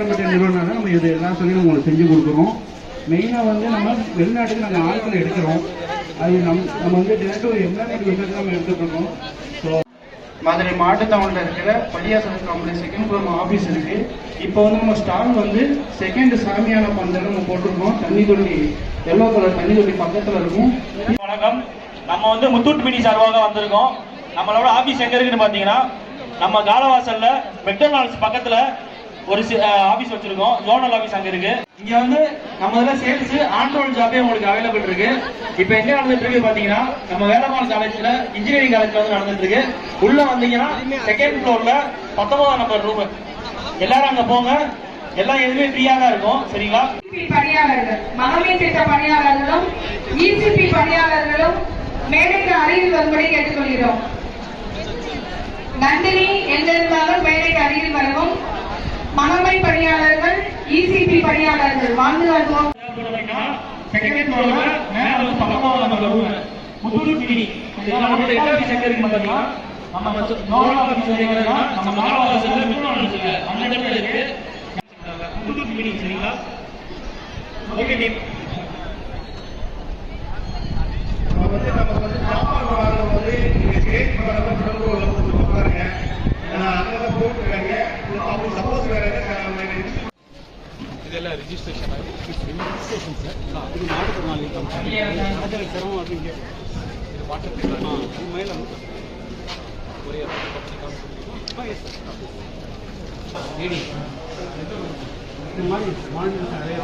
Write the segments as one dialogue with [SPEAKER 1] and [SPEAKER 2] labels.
[SPEAKER 1] அங்கீகாரம் பெற்ற நிறுவனம் தான் நம்ம இது எல்லாம் சொல்லி உங்களுக்கு செஞ்சு கொடுக்குறோம். மெயினாக வந்து நம்ம வெளிநாட்டுக்கு நாங்கள் ஆட்கள் எடுக்கிறோம். அது நம்ம வந்து டேரக்டாக எம்எல்ஏ வந்து நம்ம எடுத்துட்டு இருக்கோம். ஸோ மதுரை மாட்டுத்தாவணில் இருக்கிற பள்ளியாசல் காம்ப்ளெக்ஸ் செகண்ட் ஃப்ளோர் ஆஃபீஸ் இருக்கு. இப்போ வந்து நம்ம ஸ்டால் வந்து செகண்ட் சாமியான பந்தல் நம்ம போட்டிருக்கோம். தண்ணி தொட்டி எல்லோ கலர் தண்ணி தொட்டி பக்கத்தில் இருக்கும்.
[SPEAKER 2] வணக்கம், நம்ம வந்து முத்தூட் மினி சார்பாக வந்திருக்கோம். நம்மளோட ஆஃபீஸ் எங்க இருக்குன்னு பார்த்தீங்கன்னா நம்ம காலவாசல்ல மெக்டொனால்ட்ஸ் பக்கத்துல ஒரு ஆஃபீஸ் வச்சிருக்கோம். ஜோனல் ஆஃபீஸ் அங்க இருக்கு. இங்க வந்து நம்ம இதில் சேல்ஸ் ஆன்ரோல் ஜாபே உங்களுக்கு அவைலபிள் இருக்கு. இப்போ எங்க நடந்துட்டு இருக்கு பாத்தீங்கன்னா நம்ம வேலம்மாள் காலேஜ்ல இன்ஜினியரிங் காலேஜ்ல வந்து நடந்துட்டு இருக்கு. உள்ள வந்தீங்கன்னா செகண்ட் ஃப்ளோர்ல 19ஆம் நம்பர் ரூம். எல்லாரும் அங்க போங்க. எல்லாம் எதுவுமே ஃப்ரீயா தான் இருக்கும். சரிங்களா?
[SPEAKER 3] பணியாளர்கள், மகளிர் திட்ட பணியாளர்களும் இசிபி பணியாளர்களும் மேடைக்கு அருகில் வரும்படி கேட்டுக்கொள்கிறோம். நந்தினி என்றிருந்தாலும் மேடைக்கு அருகில் வரவும். மகமை பணியாளர்கள், இசிபி பணியாளர்கள் வாழ்ந்து வருவோம்.
[SPEAKER 2] செகண்ட் ஃப்ளோர்ல மேல வந்து 19ஆம் நம்பர் ரூம் முத்தூட் மினி. நம்மளோட எஸ்ஆர்பி சென்டர் இருக்கு பாத்தீங்கன்னா நம்ம நோரல் ஆபீஸ் எங்கன்னா நம்ம காலவாசல்ல மெக்டொனால்ட்ஸ் இருக்கு. அந்த இடத்துல இருக்கு முத்தூட் மினி. சரிங்களா? Okay team.
[SPEAKER 4] இதெல்லாம் ரிஜிஸ்ட்ரேஷன் ரிஜிஸ்ட்ரேஷன் சார். இது மாட்டுத்திறனாளி அதில் சிரமம் அப்படிங்க. இது மாற்றுத்திறனாளி இது மேலே வந்து ஒரே லேடி இந்த மாதிரி மாநில நிறைய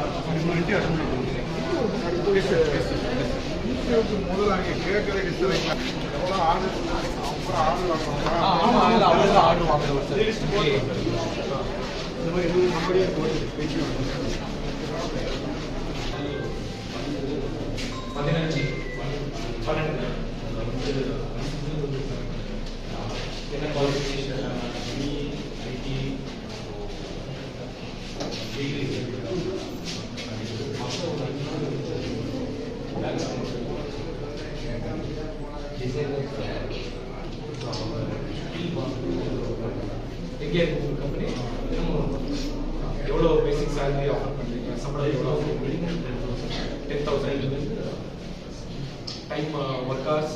[SPEAKER 4] முதல்ல கேட்குற எவ்வளோ ஆர்டர் வாங்குறோம் சார். இந்த மாதிரி நம்மளுடைய பேச்சு
[SPEAKER 2] 15 12 என்ன குவாலிஃபிகேஷன் ஐடி எங்கே இருக்கு உங்கள் கம்பெனி? எவ்வளோ பேசிக் சேலரி ஆஃபர் பண்ணுறீங்க? சம்பளம் எவ்வளோ ஆஃபர் பண்ணுறீங்க? 10,000. Time work hours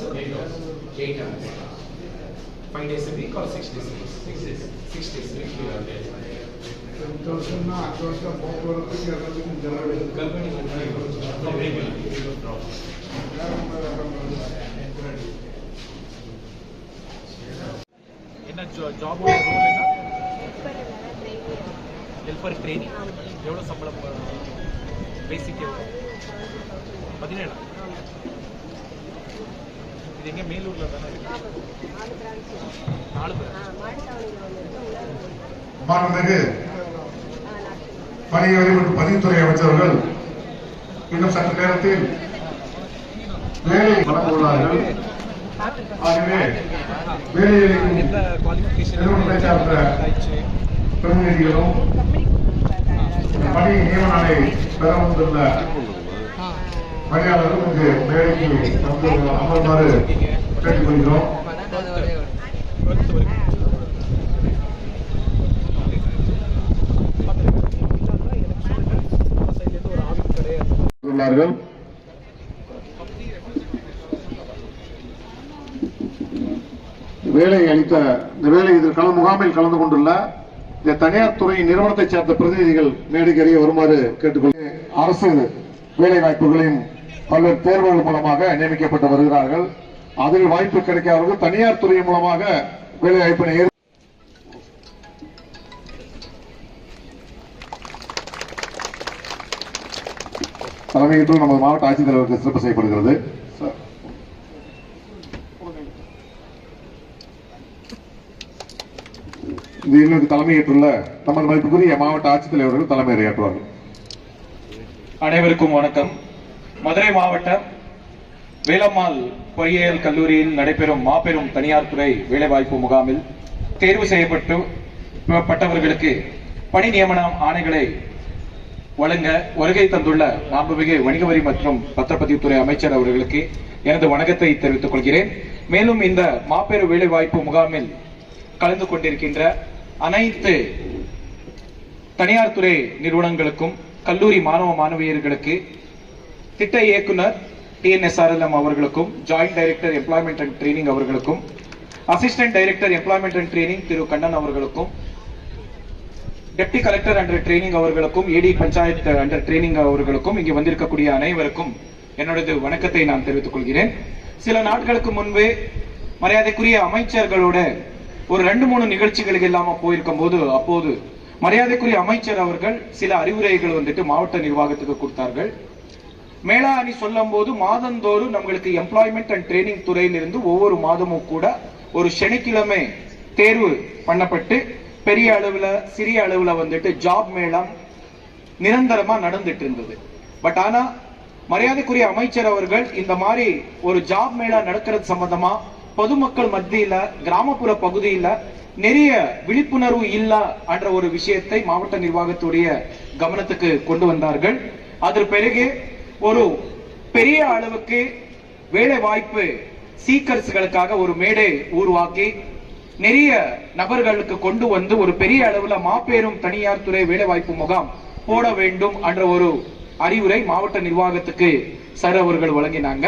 [SPEAKER 2] 8 hours. 5 days a week or 6 days a week? 6 days a week. Company என்ன ஜாபோட ரோல் என்ன? Helper training. எவ்வளோ சம்பளம்? பேசிக் எவ்வளோ? 17. இது எங்கே? மேலூரில் தானே இருக்கு. 4 பேர்.
[SPEAKER 5] மாண்புமிகு பணியாளர் மற்றும் பதிவுத்துறை அமைச்சர்கள் இன்னும் சற்று நேரத்தில் வேலை வழங்குகிறார்கள். ஆகவே வேலையை நிறுவனத்தை சார்ந்த பிரதிநிதிகளும் பணி நியமனங்களை பெற வந்துள்ள பணியாளர்கள் இங்கு வேலைக்கு அமர்மாறு கேட்டுக்கொள்கிறோம். வேலை அளித்த இந்த வேலை இதில் முகாமில் கலந்து கொண்டுள்ள இந்த தனியார் துறை நிறுவனத்தை சேர்ந்த பிரதிநிதிகள் மேடைக்கு அறிய வருமாறு கேட்டுக்கொள்ள அரசு வேலை வாய்ப்புகளையும் பல்வேறு தேர்வுகள் மூலமாக நியமிக்கப்பட்டு வருகிறார்கள். அதில் வாய்ப்பு கிடைக்காதவர்கள் தனியார் துறை மூலமாக வேலை வாய்ப்பினை தலைமையேற்று நமது மாவட்ட ஆட்சித்தலைவருக்கு சிறப்பு செய்யப்படுகிறது. இந்த நிகழ்வுக்கு தலைமையேற்றுள்ள நமது மதிப்புக்குரிய மாவட்ட ஆட்சித்தலைவர்கள் தலைமையேற்றார்கள்.
[SPEAKER 2] அனைவருக்கும் வணக்கம். மதுரை மாவட்டம் வேலம்மாள் பொறியியல் கல்லூரியில் நடைபெறும் மாபெரும் தனியார் துறை வேலைவாய்ப்பு முகாமில் தேர்வு செய்யப்பட்டவர்களுக்கு பணி நியமன ஆணைகளை வழங்க வருகை தந்துள்ள மாண்புமிகு வணிக வரி மற்றும் பத்திரப்பதிவுத்துறை அமைச்சர் அவர்களுக்கு எனது வணக்கத்தை தெரிவித்துக் கொள்கிறேன். மேலும் இந்த மாபெரும் வேலைவாய்ப்பு முகாமில் கலந்து கொண்டிருக்கின்ற அனைத்து
[SPEAKER 6] தனியார் துறை நிறுவனங்களுக்கும் கல்லூரி மாணவ மாணவியர்களுக்கு திட்ட இயக்குனர் TNSRLM அவர்களுக்கும் joint director employment and training அவர்களுக்கும் assistant director employment and training Thiru Kannan அவர்களுக்கும் டெப்டி கலெக்டர் அண்டர் ட்ரைனிங் அவர்களுக்கும் AD பஞ்சாயத்து அண்டர் ட்ரைனிங் அவர்களுக்கும் இங்கு வந்திருக்கக்கூடிய அனைவருக்கும் என்னோட வணக்கத்தை நான் தெரிவித்துக் கொள்கிறேன். சில நாட்களுக்கு முன்பே மரியாதைக்குரிய அமைச்சர்களோட ஒரு 2-3 நிகழ்ச்சிகளுக்கு இல்லாம போயிருக்கும் போது அப்போது மரியாதைக்குரிய அமைச்சர் அவர்கள் சில அறிவுரைகள் மாவட்ட நிர்வாகத்துக்கு கொடுத்தார்கள். மேலா அணி சொல்லும் போது மாதந்தோறும் நம்மளுக்கு எம்ப்ளாய்மெண்ட் அண்ட் ட்ரைனிங் துறையிலிருந்து ஒவ்வொரு மாதமும் கூட ஒரு சனிக்கிழமை தேர்வு பண்ணப்பட்டு பெரிய அளவுல சிறிய அளவுல ஜாப் மேளம் நிரந்தரமா நடந்துட்டு இருந்தது. பட் ஆனா மரியாதைக்குரிய அமைச்சர் அவர்கள் இந்த மாதிரி ஒரு ஜாப் மேளா நடக்கிறது சம்பந்தமா பொதுமக்கள் மத்தியில கிராமப்புற பகுதியில நிறைய விழிப்புணர்வு இல்ல என்ற ஒரு விஷயத்தை மாவட்ட நிர்வாகத்துடைய கவனத்துக்கு கொண்டு வந்தார்கள். அதற்கு பிறகு ஒரு பெரிய அளவுக்கு வேலை வாய்ப்பு சீக்கர்ஸ்களுக்காக ஒரு மேடை உருவாக்கி நிறைய நபர்களுக்கு கொண்டு வந்து ஒரு பெரிய அளவுல மாபெரும் தனியார் துறை வேலை வாய்ப்பு முகாம் போட வேண்டும் என்ற ஒரு அறிவுரை மாவட்ட நிர்வாகத்துக்கு சார் அவர்கள் வழங்கினாங்க.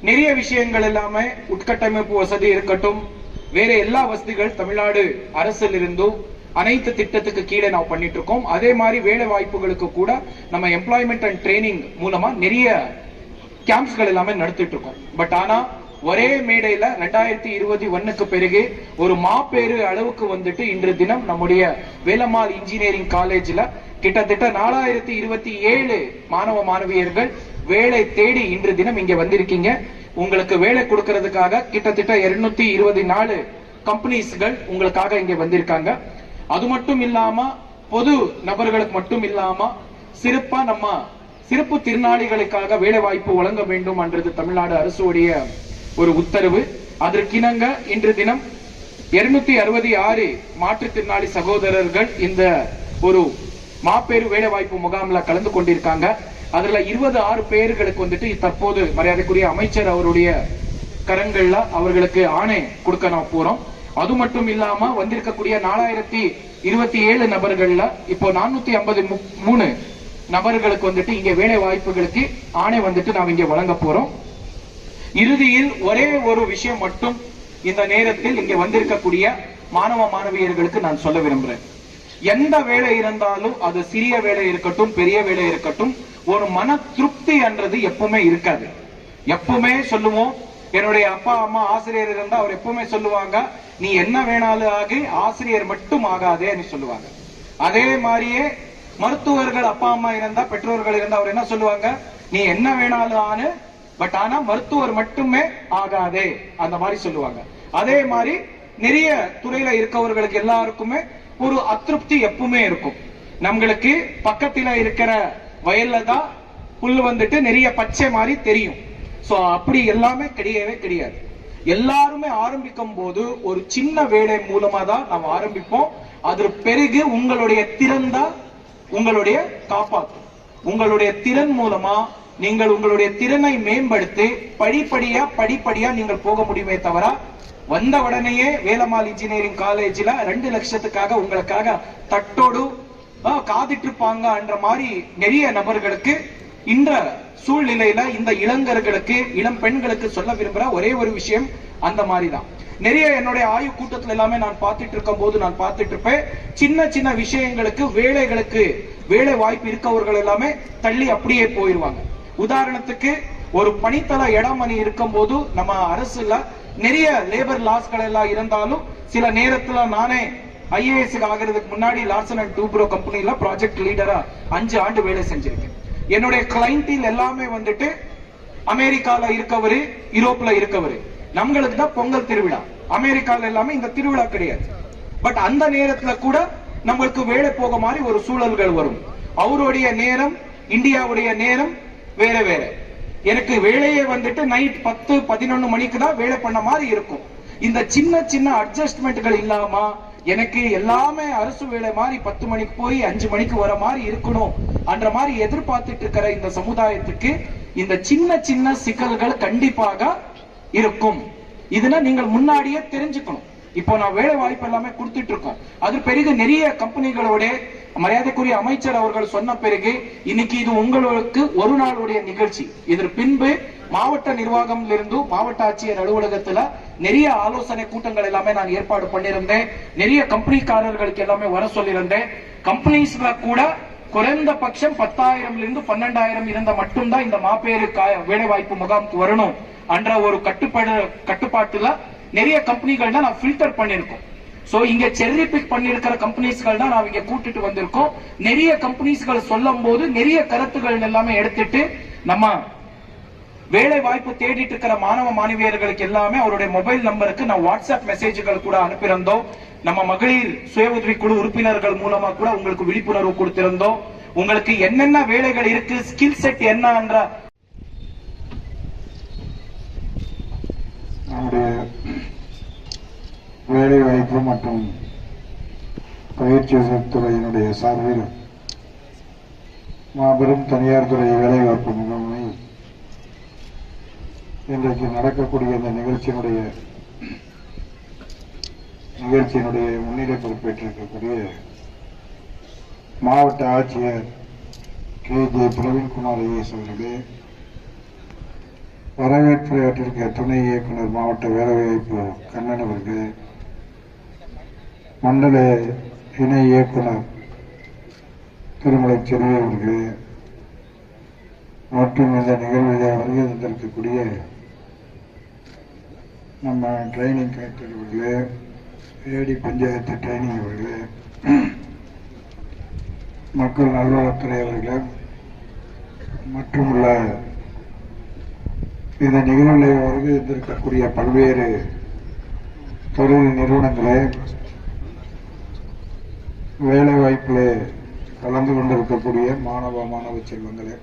[SPEAKER 6] நிறைய விஷயங்கள் எல்லாமே உட்கட்டமைப்பு வசதி இருக்கட்டும், வேற எல்லா வசதிகள் தமிழ்நாடு அரசில் இருந்தும் அனைத்து திட்டத்துக்கு கீழே நாம் பண்ணிட்டு இருக்கோம். அதே மாதிரி வேலை வாய்ப்புகளுக்கு கூட நம்ம எம்ப்ளாய்மெண்ட் அண்ட் ட்ரைனிங் மூலமா நிறைய கேம்ப்ஸ்கள் எல்லாமே நடத்திட்டு இருக்கோம். பட் ஆனா ஒரே மேடையில 2021க்கு பிறகு ஒரு மாபெரு அளவுக்கு இன்று தினம் நம்முடைய வேலம்மாள் இன்ஜினியரிங் காலேஜ்ல கிட்டத்தட்ட 4027 மாணவ மாணவியர்கள் வேலை தேடி இன்று தினம் இங்க வந்திருக்கீங்க. உங்களுக்கு வேலை கொடுக்கிறதுக்காக கிட்டத்தட்ட 224 கம்பெனிஸ்கள் உங்களுக்காக இங்க வந்திருக்காங்க. அது மட்டும் இல்லாம பொது நபர்களுக்கு மட்டும் இல்லாம சிறப்பா நம்ம சிறப்பு திறனாளிகளுக்காக வேலை வாய்ப்பு வழங்க வேண்டும் என்றது தமிழ்நாடு அரசுடைய ஒரு உத்தரவு. அதற்கிணங்க இன்று தினம் 266 மாற்றுத்திறனாளி சகோதரர்கள் இந்த ஒரு மாபெரும் வேலை வாய்ப்பு முகாம்ல கலந்து கொண்டிருக்காங்க. அதுல 26 பேர்களுக்கு தற்போது மரியாதைக்குரிய அமைச்சர் அவருடைய கரங்கள்ல அவர்களுக்கு ஆணை கொடுக்க நான் போறோம். அது மட்டும் இல்லாம வந்திருக்கக்கூடிய 4027 நபர்கள்ல இப்போ 453 நபர்களுக்கு இங்க வேலை வாய்ப்புகளுக்கு ஆணை நாம் இங்க வழங்க போறோம். இறுதியில் ஒரே ஒரு விஷயம் மட்டும் இந்த நேரத்தில் இங்க வந்திருக்கக்கூடிய மாணவ மாணவியர்களுக்கு நான் சொல்ல விரும்புறேன். எந்த வேலை இருந்தாலும் அது சிறிய வேலை இருக்கட்டும் பெரிய வேலை இருக்கட்டும், ஒரு மன திருப்தி என்றது எப்பவுமே இருக்காது. எப்பவுமே சொல்லுவோம், என்னுடைய அப்பா அம்மா ஆசிரியர் இருந்தா அவர் எப்பவுமே சொல்லுவாங்க, நீ என்ன வேணாலும் ஆகு ஆசிரியர் மட்டும் ஆகாதேன்னு சொல்லுவாங்க. அதே மாதிரியே மருத்துவர்கள் அப்பா அம்மா இருந்தா பெற்றோர்கள் இருந்தா அவர் என்ன சொல்லுவாங்க, நீ என்ன வேணாலும் ஆனு பட் ஆனா மருத்துவர் மட்டுமே ஆகாதே அந்த மாதிரி சொல்லுவாங்க. அதே மாதிரி நிறைய துறையில இருக்கவர்களுக்கு எல்லாருக்குமே ஒரு அதிருப்தி எப்பவுமே இருக்கும். நம்மளுக்கு பக்கத்துல இருக்கிற வயல்ல தான் புல்லு நிறைய பச்சை மாதிரி தெரியும். சோ அப்படி எல்லாமே கிடையவே கிடையாது. எல்லாருமே ஆரம்பிக்கும் போது ஒரு சின்ன வேலை மூலமா தான் நாம் ஆரம்பிப்போம். அது பிறகு உங்களுடைய திறன் தான் உங்களுடைய காப்பாற்றும். உங்களுடைய திறன் மூலமா நீங்கள் உங்களுடைய திறனை மேம்படுத்தி படிப்படியா நீங்கள் போக முடியுமே தவிர வந்த உடனேயே வேலம்மாள் இன்ஜினியரிங் காலேஜ்ல 2 லட்சத்துக்காக உங்களுக்காக தட்டோடு காத்துட்டு இருப்பாங்க என்ற மாதிரி நிறைய நபர்களுக்கு இந்த சூழ்நிலையில இந்த இளைஞர்களுக்கு இளம் பெண்களுக்கு சொல்ல விரும்புற ஒரே ஒரு விஷயம் அந்த மாதிரிதான். நிறைய என்னுடைய ஆய்வு கூட்டத்துல எல்லாமே நான் பார்த்துட்டு இருக்கும் போது நான் பார்த்துட்டு இருப்பேன், சின்ன விஷயங்களுக்கு வேலை வாய்ப்பு இருக்கவர்கள் எல்லாமே தள்ளி அப்படியே போயிருவாங்க. உதாரணத்துக்கு ஒரு பணித்தள இடமணி இருக்கும் போது நம்ம அரசுல நிறைய லேபர் லாஸ்கள் எல்லாம் இருந்தாலும் சில நேரத்துல நானே IAS ஆகிறதுக்கு முன்னாடி லார்சன் அண்ட் டூப்ரோ கம்பெனில ப்ராஜெக்ட் லீடரா 5 ஆண்டு வேலை செஞ்சிருக்கேன். என்னுடைய கிளைண்டில் எல்லாமே அமெரிக்கால இருக்கவரு, யூரோப்ல இருக்கவரு. நம்மளுக்கு தான் பொங்கல் திருவிழா, அமெரிக்கால எல்லாமே இந்த திருவிழா கிடையாது. பட் அந்த நேரத்துல கூட நம்மளுக்கு வேலை போக மாதிரி ஒரு சூழல்கள் வரும். அவருடைய நேரம் இந்தியாவுடைய நேரம் வேற வேற. எனக்கு வேலையே நைட் 10-11 மணிக்கு தான் வேலை பண்ண மாதிரி இருக்கும். இந்த சின்ன அட்ஜஸ்ட்மெண்ட்கள் இல்லாம எனக்கு எல்லாமே அரசு வேலை மாதிரி 10 மணிக்கு போய் 5 மணிக்கு வர மாதிரி இருக்கணும் என்ற மாதிரி எதிர்பார்த்துட்டு இருக்கிற இந்த சமுதாயத்துக்கு இந்த சின்ன சிக்கல்கள் கண்டிப்பாக இருக்கும். இதுனா நீங்கள் முன்னாடியே தெரிஞ்சுக்கணும். இப்போ நான் வேலை வாய்ப்பு எல்லாமே கொடுத்துட்டு இருக்கோம். அது பிறகு நிறைய கம்பெனிகளோட மரியாதைக்குரிய அமைச்சர் அவர்கள் சொன்ன பிறகு இன்னைக்கு இது உங்களுக்கு ஒரு நாளுடைய நிகழ்ச்சி. இதற்கு பின்பு மாவட்ட நிர்வாகத்திலிருந்து மாவட்ட ஆட்சியர் அலுவலகத்துல நிறைய ஆலோசனை கூட்டங்கள் எல்லாமே நான் ஏற்பாடு பண்ணியிருந்தேன். நிறைய கம்பெனிக்காரர்களுக்கு எல்லாமே வர சொல்லியிருந்தேன். கம்பெனிஸ்ல கூட குறைந்தபட்சம் 10,000 12,000 இருந்த மட்டும்தான் இந்த மாபெரு வேலை வாய்ப்பு முகாமுக்கு வரணும் என்ற ஒரு கட்டுப்பாட்டுல நிறைய கம்பெனிகள் தான் நான் ஃபில்டர் பண்ணிருக்கோம். சோ இங்க செர்ரி பிக் பண்ணிருக்கிற கம்பெனிஸ்கள் தான் நான் இங்க கூட்டிட்டு வந்திருக்கோம். நிறைய கம்பெனிஸ்கள் சொல்லும் போது நிறைய கருத்துக்கள் எல்லாமே எடுத்துட்டு நம்ம வேலை வாய்ப்பு தேடிட்டு இருக்கிற மாணவ மாணவியர்களுக்கு எல்லாமே அவருடைய மொபைல் நம்பருக்கு நான் வாட்ஸ்அப் மெசேஜ்கள் கூட அனுப்பியிருந்தோம். நம்ம மகளிர் சுய உதவி குழு உறுப்பினர்கள் மூலமா கூட உங்களுக்கு விழிப்புணர்வு கொடுத்திருந்தோம். உங்களுக்கு என்னென்ன வேலைகள் இருக்கு, ஸ்கில் செட் என்னன்ற
[SPEAKER 5] நம்முடைய வேலை வாய்ப்பு மற்றும் பயிற்சி துறையினுடைய சார்பில் மாபெரும் தனியார் துறை வேலைவாய்ப்பு முகாமை இன்றைக்கு நடக்கக்கூடிய இந்த நிகழ்ச்சியினுடைய முன்னிலை பொறுப்பேற்றிருக்கக்கூடிய மாவட்ட ஆட்சியர் KJ பிரவீன்குமார் ஐஏஎஸ் அவர்களே, வரவேற்புரையாற்றிருக்க துணை இயக்குனர் மாவட்ட வேலைவாய்ப்பு கண்ணன் அவர்களே, மண்டல இணை இயக்குனர் திருமலை செல்வி அவர்களே மற்றும் இந்த நிகழ்வில் வருகை தந்திருக்கக்கூடிய நம்ம ட்ரைனிங் கலெக்டர் அவர்களே, ஏடி பஞ்சாயத்து ட்ரைனிங் அவர்களே, மக்கள் நல்வாழ்வுத்துறை அவர்களே மற்றும் உள்ள இந்த நிகழ்வில் வருகை தந்திருக்கக்கூடிய பல்வேறு தொழில் நிறுவனங்களே, வேலை வாய்ப்பிலே கலந்து கொண்டிருக்கக்கூடிய மாணவ செல்வங்களே,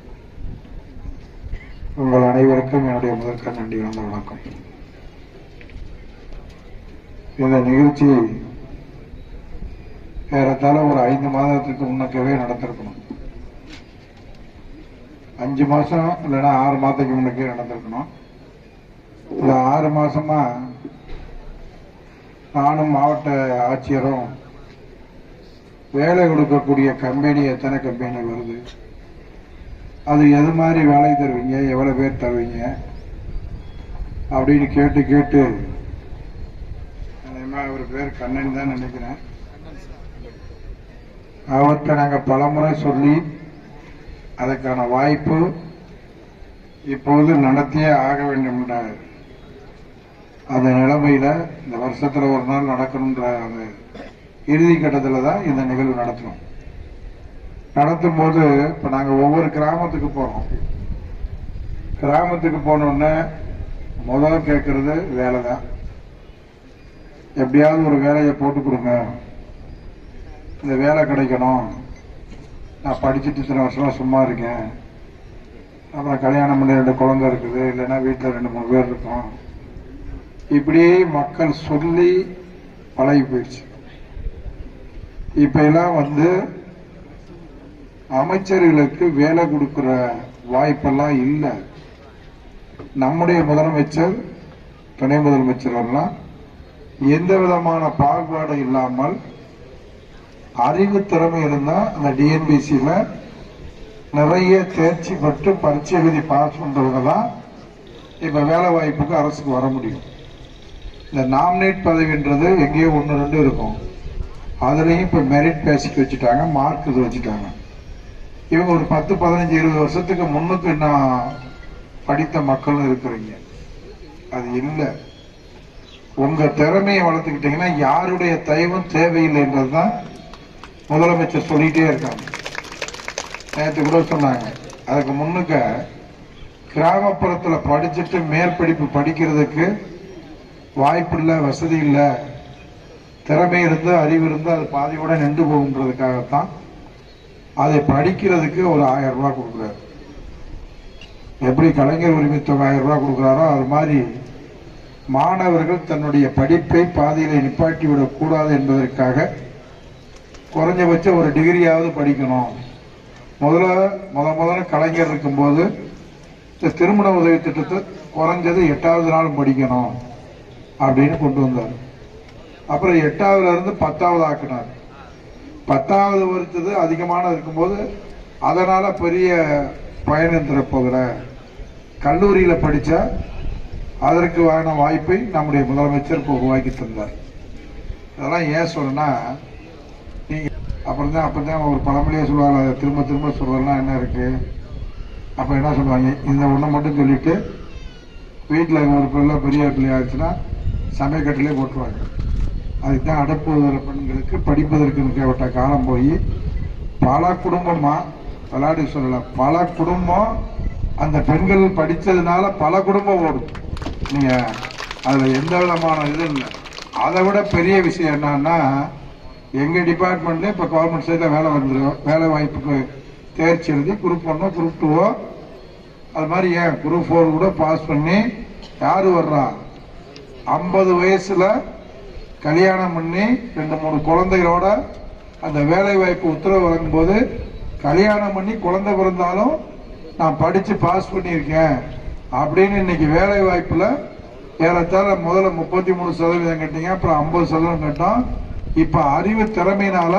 [SPEAKER 5] உங்கள் அனைவருக்கும் என்னுடைய முதற்க நன்றி கலந்த வணக்கம். இந்த நிகழ்ச்சி ஏறத்தாழ ஒரு 5 மாதத்துக்கு முன்னக்கவே நடந்திருக்கணும். 5 மாசம் இல்லைன்னா 6 மாதத்துக்கு முன்னக்கே நடந்திருக்கணும். இந்த 6 மாசமா நானும் மாவட்ட ஆட்சியரும் வேலை கொடுக்கக்கூடிய கம்பெனி எத்தனை கம்பெனி வருது, அது எது மாதிரி வேலை தருவீங்க, எவ்வளவு பேர் தருவீங்க அப்படின்னு கேட்டு அவர் பேர் கண்ணன் தான் நினைக்கிறேன். அவர்கிட்ட நாங்க பலமுறை சொல்லி அதற்கான வாய்ப்பு இப்போது நடத்தியே ஆக வேண்டும் என்ற அந்த நிலைமையில இந்த வருஷத்துல ஒரு நாள் நடக்கணும்ன்ற அந்த இறுதி கட்டத்தில் தான் இந்த நிகழ்வு நடத்தணும். நடத்தும் போது இப்ப நாங்க ஒவ்வொரு கிராமத்துக்கு போறோம். கிராமத்துக்கு போனோடனே முதல்ல கேட்கறது வேலை தான். எப்படியாவது ஒரு வேலையை போட்டு கொடுங்க, இந்த வேலை கிடைக்கணும், நான் படிச்சுட்டு இத்தனை வருஷமா சும்மா இருக்கேன், அப்புறம் கல்யாணம் பண்ணி 2 குழந்தை இருக்குது, இல்லைன்னா வீட்டில் 2-3 பேர் இருக்கோம், இப்படியே மக்கள் சொல்லி பழகி போயிடுச்சு. இப்ப எல்லாம் அமைச்சர்களுக்கு வேலை கொடுக்கிற வாய்ப்பெல்லாம் இல்லை. நம்முடைய முதலமைச்சர், துணை முதலமைச்சர் எல்லாம் எந்த விதமான பாகுபாடு இல்லாமல் அறிவு திறமை இருந்தா அந்த டிஎன்பிசியில நிறைய தேர்ச்சி பெற்று பரீட்சை எழுதி பாஸ் பண்றவங்க தான் இப்ப வேலை வாய்ப்புக்கு அரசுக்கு வர முடியும். இந்த நாமினேட் பதவின்றது எங்கேயோ 1-2 இருக்கும். அதுலயும் இப்ப மெரிட் பேசிக் வச்சுட்டாங்க, மார்க் இது வச்சுட்டாங்க. இவங்க ஒரு 10-15-20 வருஷத்துக்கு முன்னுக்கு நான் படித்த மக்கள் இருக்கிறீங்க. அது இல்லை. உங்க திறமையை வளர்த்துக்கிட்டீங்கன்னா யாருடைய தயவும் தேவையில்லை என்றதுதான் முதலமைச்சர் சொல்லிட்டே இருக்காங்க. நேற்று கூட சொன்னாங்க. அதுக்கு முன்னுக்க கிராமப்புறத்துல படிச்சுட்டு மேற்படிப்பு படிக்கிறதுக்கு வாய்ப்பு இல்லை, வசதி இல்லை, திறமை இருந்து அறிவு இருந்து அது பாதியோட நின்று போகுன்றதுக்காகத்தான் அதை படிக்கிறதுக்கு ஒரு 1000 ரூபாய் கொடுக்குறாரு. எப்படி கலைஞர் உரிமை தொகை 1000 ரூபாய் கொடுக்குறாரோ அது மாதிரி மாணவர்கள் தன்னுடைய படிப்பை பாதியில நிப்பாட்டி விடக் கூடாது என்பதற்காக குறைஞ்சபட்சம் ஒரு டிகிரியாவது படிக்கணும். முதல்ல கலைஞர் இருக்கும்போது இந்த திருமண உதவி திட்டத்தை குறைஞ்சது 8வது நாள் படிக்கணும் அப்படின்னு கொண்டு வந்தார்.
[SPEAKER 7] அப்புறம் 8வதுல இருந்து 10வது ஆக்கினாங்க. 10வது வரைச்சது அதிகமான இருக்கும்போது அதனால பெரிய பயணம் தரப்போகிற கல்லூரியில படிச்ச அதற்கான வாய்ப்பை நம்முடைய முதலமைச்சர் இப்போ உருவாக்கி தந்தார். அதெல்லாம் ஏன் சொல்றேன்னா, நீங்க அப்பதான் ஒரு பழமொழியே சொல்லுவாங்க, திரும்ப திரும்ப சொல்றதுலாம் என்ன இருக்கு. அப்ப என்ன சொல்லுவாங்க, இந்த ஒண்ணை மட்டும் சொல்லிட்டு வீட்டில் ஒரு பிள்ளை பெரிய பிள்ளையாச்சுன்னா சமயக்கட்டிலே போட்டுருவாங்க. அதுக்கு தான் அடப்பு பெண்களுக்கு படிப்பதற்கு கேட்ட காலம் போய் பல குடும்பமா விளையாடி சொல்லலாம், பல குடும்பம் அந்த பெண்கள் படித்ததுனால பல குடும்பம் ஓடும். நீங்க அதுல எந்த விதமான இது இல்லை. அதை விட பெரிய விஷயம் என்னன்னா, எங்க டிபார்ட்மெண்ட்ல இப்ப கவர்மெண்ட் சைட்ல வேலை வந்துடும், வேலை வாய்ப்புக்கு தேர்ச்சி எழுதி குரூப் 1 குரூப் 2 அது மாதிரி ஏன் குரூப் 4 கூட பாஸ் பண்ணி யாரு வர்றா, 50 வயசுல கல்யாணம் பண்ணி 2-3 குழந்தைகளோட அந்த வேலை வாய்ப்பு உத்தரவு வழங்கும் போது கல்யாணம் பண்ணி குழந்தை பிறந்தாலும் நான் படிச்சு பாஸ் பண்ணியிருக்கேன் அப்படின்னு இன்னைக்கு வேலை வாய்ப்புல ஏறத்தாழ முதல்ல 33% கட்டிங்க, அப்புறம் 50% கட்டோம். இப்ப அறிவு திறமையினால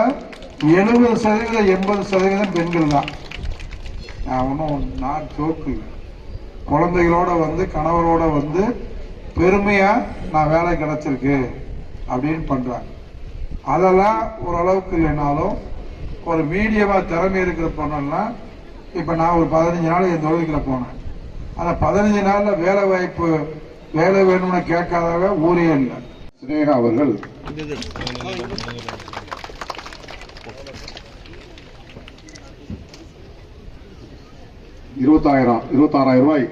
[SPEAKER 7] 70% 80% பெண்கள் தான். நான் ஒன்றும் நான் ஜோக்கு இல்லை, குழந்தைகளோட வந்து கணவரோட வந்து பெருமையா நான் வேலை கிடைச்சிருக்கு அப்படின்னு பண்றாங்க. அதெல்லாம் ஓரளவுக்கு இல்லைனாலும் ஒரு மீடியமா திறமை இருக்கிற பொண்ணா, இப்ப நான் ஒரு 15 நாள் என் தொழிலுக்குள்ள போனேன். அந்த 15 நாள்ல வேலை வாய்ப்பு வேலை வேணும்னு கேட்காதவ ஊரே இல்லை.
[SPEAKER 5] சினேகா அவர்கள் ₹26,000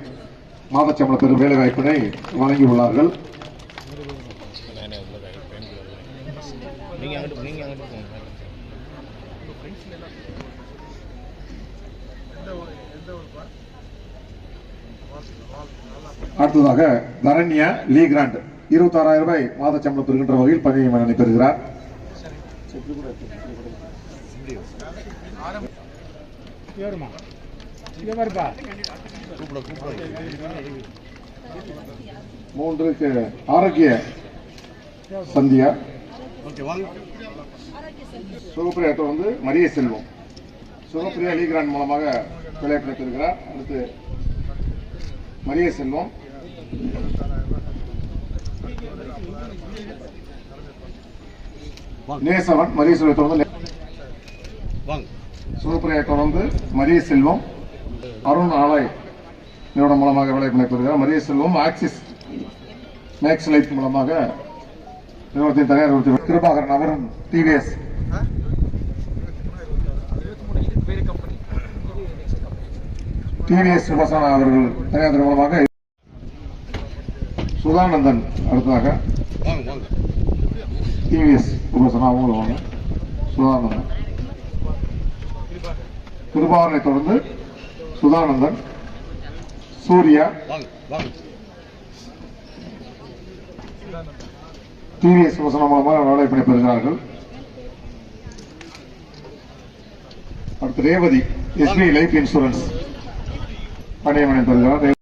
[SPEAKER 5] மாதச்சம்பள பெறும் வேலை வாய்ப்பினை வழங்கியுள்ளார்கள். அடுத்ததாக தரண்யா லீ கிராண்ட் ₹26,000 மாத சம்பளம் பெறுகின்ற வகையில் பதவி மன்னனை பெறுகிறார். மூன்றுக்கு ஆரோக்கிய சந்தியா, சுகப்பிரியா வந்து மரிய செல்வம். சுகப்பிரியா லீ கிராண்ட் மூலமாக விளையாட்டு பெறுகிறார். அடுத்து மரிய செல்வம், நேசவன் மரிய செல்வத்தை தொடர்ந்து சுகப்பிரியா தொடர்ந்து மரிய செல்வம், அருண் ஆலாய் நிறுவனம் மூலமாக வேலைப்பினை பெறுகிறார். மரிய செல்வம் ஆக்சிஸ் மேக்ஸ் லைஃப் மூலமாக நிறுவனத்தின் தனியார் கிருபாகரன் அவரும் டிவிஎஸ் சுபாசனா அவர்கள் தனியார் மூலமாக சுதானந்தன் அடுத்ததாக டிவிஎஸ் சுபாசனா அவங்களும் சுதானந்தன் கிருபாகரனை தொடர்ந்து சுதானந்தன், சூர்யா, டிவிஎஸ் சுபாசனா மூலமாக வேலைப்பணி பெறுகிறார்கள். அடுத்து ரேவதி எஸ்பி லைஃப் இன்சூரன்ஸ் பணியமனை பெறுகிறார்.